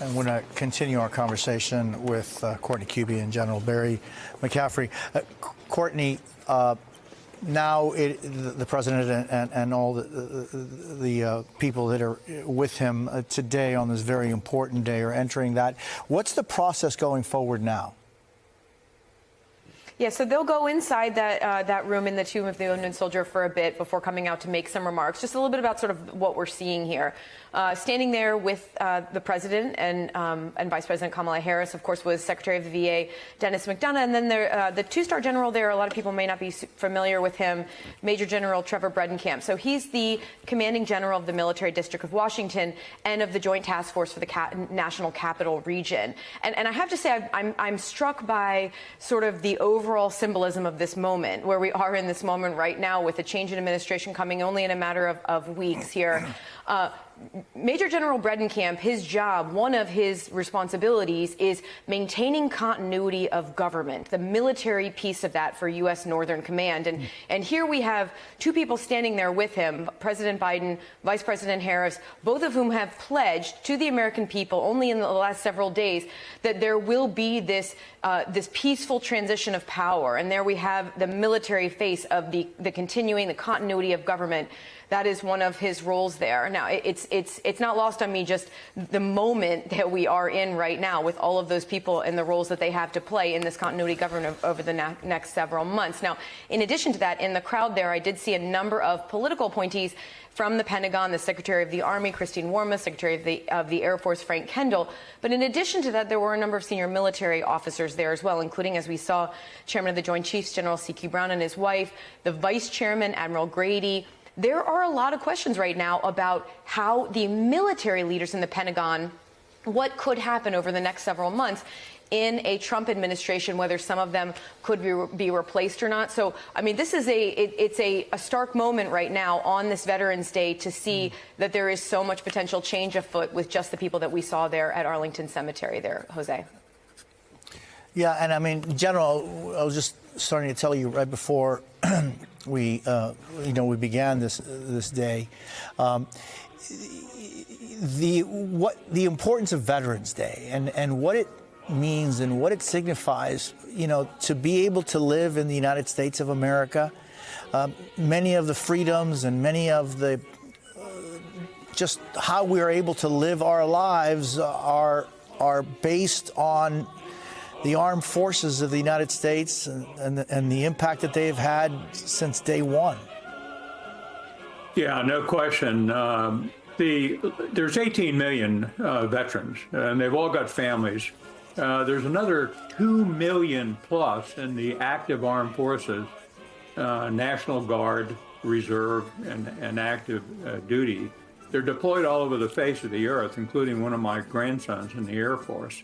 And we're going to continue our conversation with Courtney Kube and General Barry McCaffrey. Courtney, now the president and all the people that are with him today on this very important day are entering that. What's the process going forward now? Yeah, so they'll go inside that room in the Tomb of the Wounded Soldier for a bit before coming out to make some remarks. Just a little bit about sort of what we're seeing here. Standing there with the president and Vice President Kamala Harris, of course, was Secretary of the VA Dennis McDonough, and then the two-star general there. A lot of people may not be familiar with him, Major General Trevor Bredenkamp. So he's the commanding general of the Military District of Washington and of the Joint Task Force for the National Capital Region. And I have to say, I'm struck by sort of the overall symbolism of this moment, where we are in this moment right now with a change in administration coming only in a matter of weeks here. Major General Bredenkamp, his job, one of his responsibilities is maintaining continuity of government, the military piece of that for U.S. Northern Command. And here we have two people standing there with him, President Biden, Vice President Harris, both of whom have pledged to the American people only in the last several days that there will be this peaceful transition of power. And there we have the military face of the continuing, the continuity of government. That is one of his roles there. Now, it's not lost on me just the moment that we are in right now with all of those people and the roles that they have to play in this continuity government over the next several months. Now, in addition to that, in the crowd there, I did see a number of political appointees from the Pentagon, the Secretary of the Army, Christine Wormuth, Secretary of the Air Force, Frank Kendall. But in addition to that, there were a number of senior military officers there as well, including, as we saw, Chairman of the Joint Chiefs, General C.Q. Brown and his wife, the Vice Chairman, Admiral Grady. There are a lot of questions right now about how the military leaders in the Pentagon, what could happen over the next several months in a Trump administration, whether some of them could be replaced or not. So, I mean, this is it's a stark moment right now on this Veterans Day to see that there is so much potential change afoot with just the people that we saw there at Arlington Cemetery there, Jose. Yeah, and I mean, General, I was just starting to tell you right before we began this day, the importance of Veterans Day and what it means and what it signifies, to be able to live in the United States of America. Many of the freedoms and many of the just how we are able to live our lives are based on the armed forces of the United States and the impact that they have had since day one. Yeah, no question. There's 18 million veterans, and they've all got families. There's another 2 million plus in the active armed forces, National Guard, Reserve, and active duty. They're deployed all over the face of the earth, including one of my grandsons in the Air Force.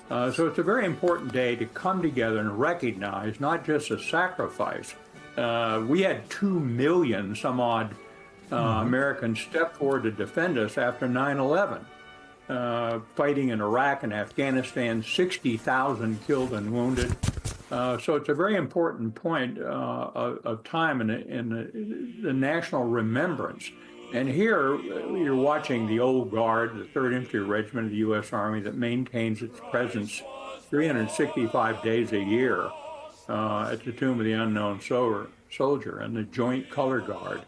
So it's a very important day to come together and recognize not just a sacrifice. We had 2 million some odd Americans step forward to defend us after 9/11, fighting in Iraq and Afghanistan, 60,000 killed and wounded. So it's a very important point of time in the national remembrance. And here you're watching the Old Guard, the 3rd Infantry Regiment of the U.S. Army that maintains its presence 365 days a year at the Tomb of the Unknown Soldier, and the Joint Color Guard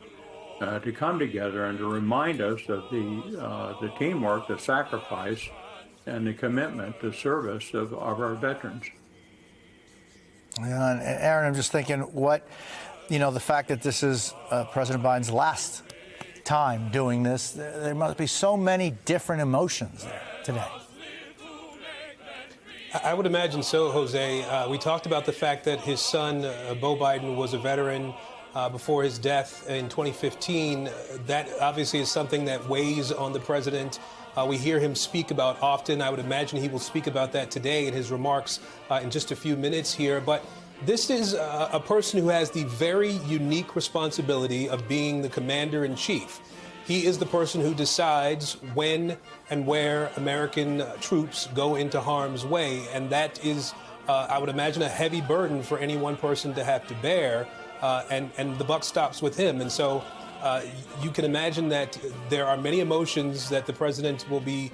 to come together and to remind us of the teamwork, the sacrifice, and the commitment to service of our veterans. Yeah, and Aaron, I'm just thinking the fact that this is President Biden's last time doing this, there must be so many different emotions there today. I would imagine so, Jose. We talked about the fact that his son, Beau Biden, was a veteran before his death in 2015. That obviously is something that weighs on the president. We hear him speak about often. I would imagine he will speak about that today in his remarks in just a few minutes here. But this is a person who has the very unique responsibility of being the commander-in-chief. He is the person who decides when and where American troops go into harm's way. And that is, I would imagine, a heavy burden for any one person to have to bear. And the buck stops with him. And so you can imagine that there are many emotions that the president will be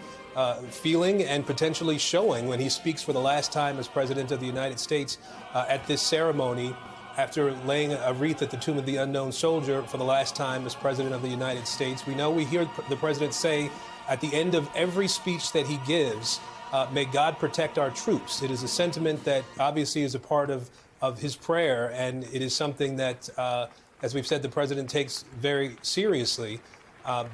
feeling and potentially showing when he speaks for the last time as president of the United States at this ceremony, after laying a wreath at the tomb of the unknown soldier for the last time as president of the United States. We hear the president say at the end of every speech that he gives, may God protect our troops. It is a sentiment that obviously is a part of his prayer, and it is something that, as we've said, the president takes very seriously. I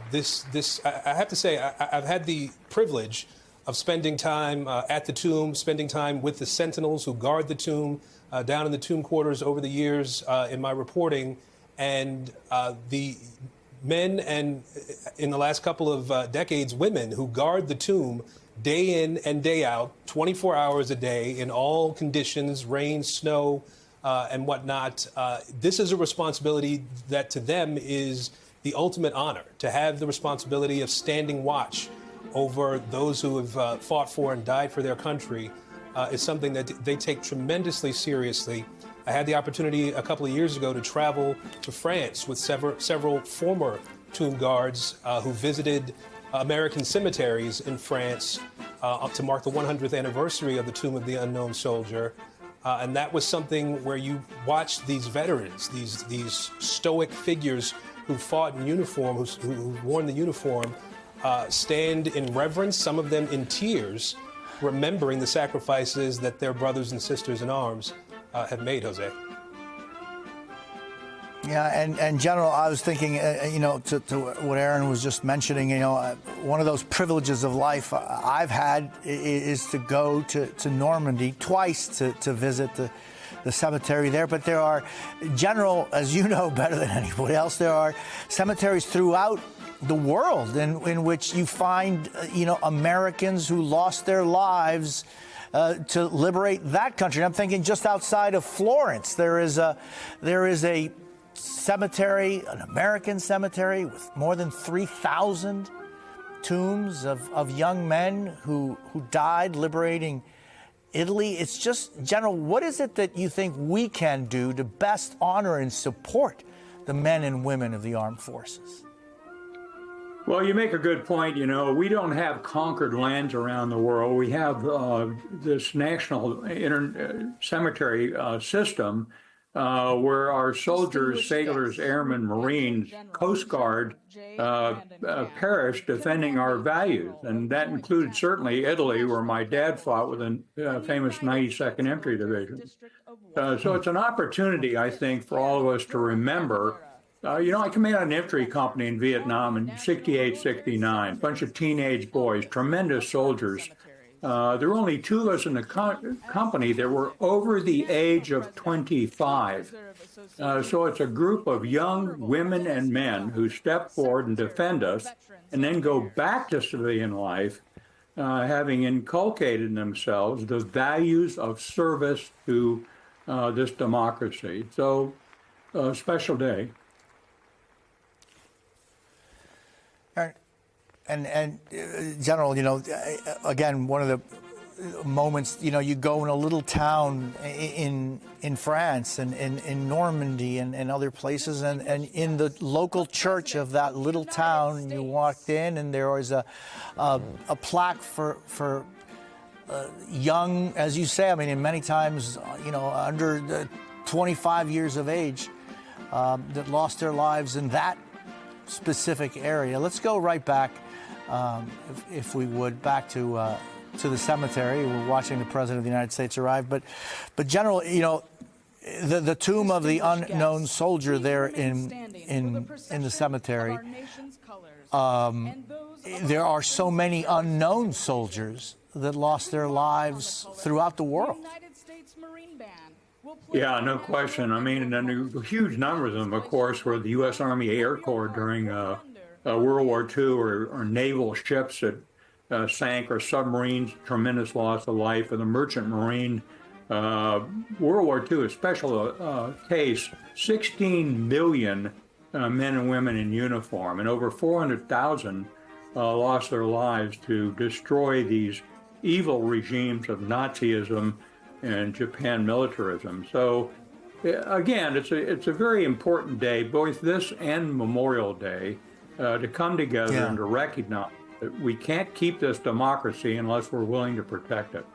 have to say, I've had the privilege of spending time at the tomb, spending time with the sentinels who guard the tomb, down in the tomb quarters over the years in my reporting, and the men and, in the last couple of decades, women who guard the tomb day in and day out, 24 hours a day, in all conditions, rain, snow, and whatnot. This is a responsibility that to them is the ultimate honor, to have the responsibility of standing watch over those who have fought for and died for their country. Is something that they take tremendously seriously. I had the opportunity a couple of years ago to travel to France with several former tomb guards who visited American cemeteries in France to mark the 100th anniversary of the Tomb of the Unknown Soldier. And that was something where you watched these veterans, these stoic figures who fought in uniform, who've worn the uniform, stand in reverence, some of them in tears, remembering the sacrifices that their brothers and sisters in arms have made, Jose. Yeah, and General, I was thinking, to what Aaron was just mentioning, one of those privileges of life I've had is to go to Normandy twice to visit the cemetery there. But there are, General, as you know better than anybody else, there are cemeteries throughout the world in which you find, Americans who lost their lives to liberate that country. And I'm thinking just outside of Florence, there is a cemetery, an American cemetery with more than 3,000 tombs of young men who died liberating Italy. It's just, General, what is it that you think we can do to best honor and support the men and women of the armed forces? Well, you make a good point. We don't have conquered lands around the world. We have this national cemetery system where our soldiers, sailors, airmen, Marines, Coast Guard perished defending our values. And that included certainly Italy, where my dad fought with the famous 92nd Infantry Division. So it's an opportunity, I think, for all of us to remember. I commanded an infantry company in Vietnam in 68, 69, a bunch of teenage boys, tremendous soldiers. There were only two of us in the company that were over the age of 25. So it's a group of young women and men who step forward and defend us and then go back to civilian life, having inculcated in themselves the values of service to this democracy. So a special day. And General, again, one of the moments, you go in a little town in France and in Normandy and other places, and in the local church of that little town, you walked in and there was a plaque for young, as you say, and many times, under the 25 years of age that lost their lives in that specific area. Let's go right back, if we would, back to the cemetery. We're watching the President of the United States arrive. But General, the tomb of the unknown soldier there in the cemetery. There are so many unknown soldiers that lost their lives throughout the world. Yeah, no question. And a huge number of them, of course, were the U.S. Army Air Corps during World War II, or naval ships that sank, or submarines, tremendous loss of life, and the Merchant Marine. World War II, a special case, 16 million men and women in uniform, and over 400,000 lost their lives to destroy these evil regimes of Nazism and Japan militarism. So again, it's a very important day, both this and Memorial Day, to come together and to recognize that we can't keep this democracy unless we're willing to protect it.